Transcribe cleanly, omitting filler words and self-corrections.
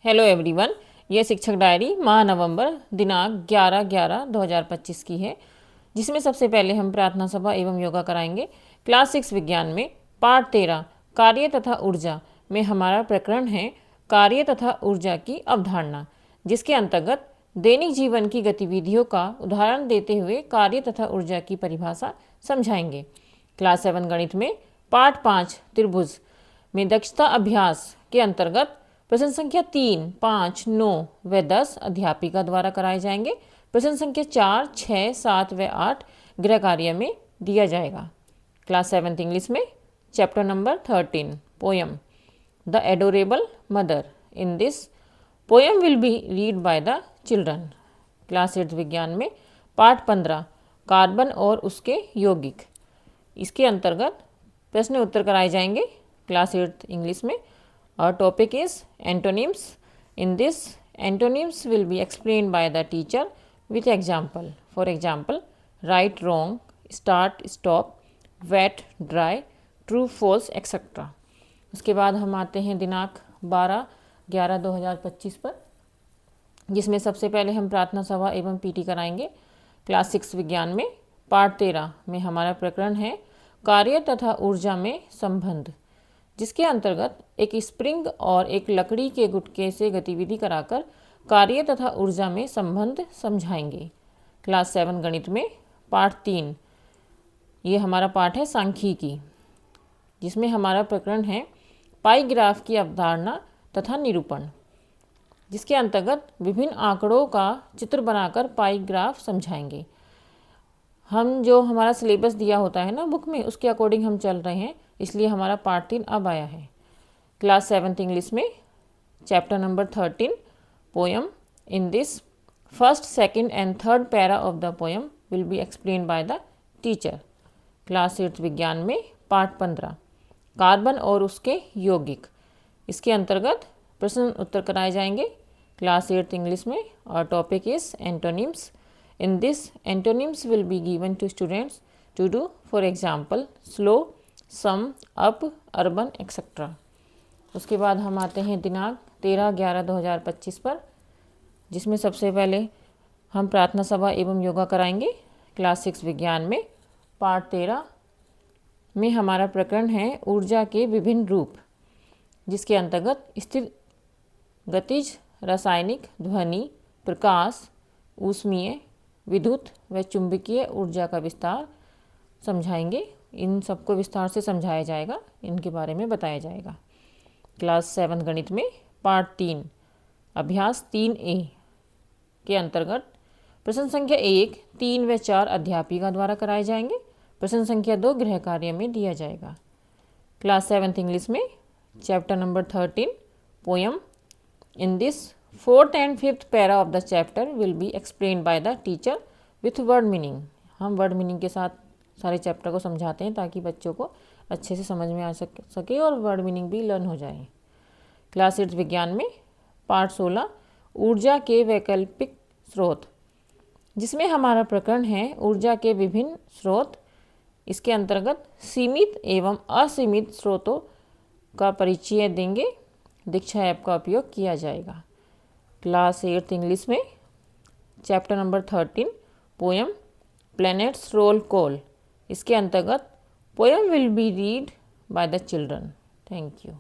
Hello everyone, ये शिक्षक diary माह नवंबर दिनांक 11/11/2025 की है, जिसमें सबसे पहले हम प्रार्थना सभा एवं योगा कराएंगे। क्लास 6 विज्ञान में पाठ 13 कार्य तथा ऊर्जा में हमारा प्रकरण है कार्य तथा ऊर्जा की अवधारणा, जिसके अंतर्गत दैनिक जीवन की गतिविधियों का उदाहरण देते हुए कार्य तथा ऊर्जा की परिभाषा समझाएंगे। क्लास 7 गणित में पाठ 5 त्रिभुज में दक्षता अभ्यास के अंतर्गत प्रश्न संख्या 3, 5, 9 व 10 अध्यापिका द्वारा कराए जाएंगे। प्रश्न संख्या 4, 6, 7 व 8 गृह कार्य में दिया जाएगा। क्लास 7 इंग्लिश में chapter number 13 poem the adorable mother. In this poem will be read by the children. Class 8 विज्ञान में पाठ 15 कार्बन और उसके यौगिक, इसके अंतर्गत प्रश्न उत्तर कराए जाएंगे। क्लास 8 इंग्लिश में our topic is antonyms. In this, antonyms will be explained by the teacher with example. For example, right, wrong, start, stop, wet, dry, true, false, etc. उसके बाद हम आते हैं दिनांक 12/11/2025 पर, जिसमें सबसे पहले हम प्रार्थना सभा एवं पीटी कराएंगे। क्लास 6 विज्ञान में पाठ 13 में हमारा प्रकरण है कार्य तथा ऊर्जा में संबंध, जिसके अंतर्गत एक स्प्रिंग और एक लकड़ी के गुटके से गतिविधि कराकर कार्य तथा ऊर्जा में संबंध समझाएंगे। क्लास 7 गणित में पाठ 3 ये हमारा पाठ है सांख्यिकी, जिसमें हमारा प्रकरण है पाई ग्राफ की अवधारणा तथा निरूपण, जिसके अंतर्गत विभिन्न आंकड़ों का चित्र बनाकर पाई ग्राफ समझाएंगे। हम जो हमारा सिलेबस दिया होता है ना बुक में, उसके अकॉर्डिंग हम चल रहे हैं, इसलिए हमारा पार्ट 3 अब आया है। क्लास 7 इंग्लिश में chapter number 13 poem. In this first, second and third para of the poem will be explain by the teacher. Class 8 विज्ञान में पाठ 15 कार्बन और उसके यौगिक, इसके अंतर्गत प्रश्न उत्तर कराए जाएंगे। क्लास 8 इंग्लिश में और topic is antonyms. In this, antonyms will be given to students to do, for example, slow, sum, up, urban, etc. उसके बाद हम आते हैं दिनांक 13/11/2025 पर, जिसमें सबसे पहले हम प्रार्थना सभा एवं योगा कराएंगे। क्लास 6 विज्ञान में पाठ 13 में हमारा प्रकरण है ऊर्जा के विभिन्न रूप, जिसके अंतर्गत स्थिर, गतिज, रासायनिक, ध्वनि, प्रकाश, ऊष्मीय, विद्युत व चुंबकीय ऊर्जा का विस्तार समझाएंगे। इन सबको विस्तार से समझाया जाएगा, इनके बारे में बताया जाएगा। क्लास 7 गणित में पाठ 3 अभ्यास 3A के अंतर्गत प्रश्न संख्या 1, 3 व 4 अध्यापिका द्वारा कराए जाएंगे। प्रश्न संख्या 2 गृह कार्य में दिया जाएगा। क्लास 7 इंग्लिश में chapter number 13 poem. In this fourth and fifth para of the chapter will be explain by the teacher with word meaning. हम वर्ड मीनिंग के साथ सारे चैप्टर को समझाते हैं ताकि बच्चों को अच्छे से समझ में आ सके और वर्ड मीनिंग भी लर्न हो जाए। क्लास 8 विज्ञान में पाठ 16 ऊर्जा के वैकल्पिक स्रोत, जिसमें हमारा प्रकरण है ऊर्जा के विभिन्न स्रोत, इसके अंतर्गत सीमित एवं असीमित स्रोतों का परिचय देंगे। दीक्षा ऐप का उपयोग किया जाएगा। क्लास 8 इंग्लिश में chapter number 13 poem planets roll call, इसके अंतर्गत poem will be read by the children. Thank you.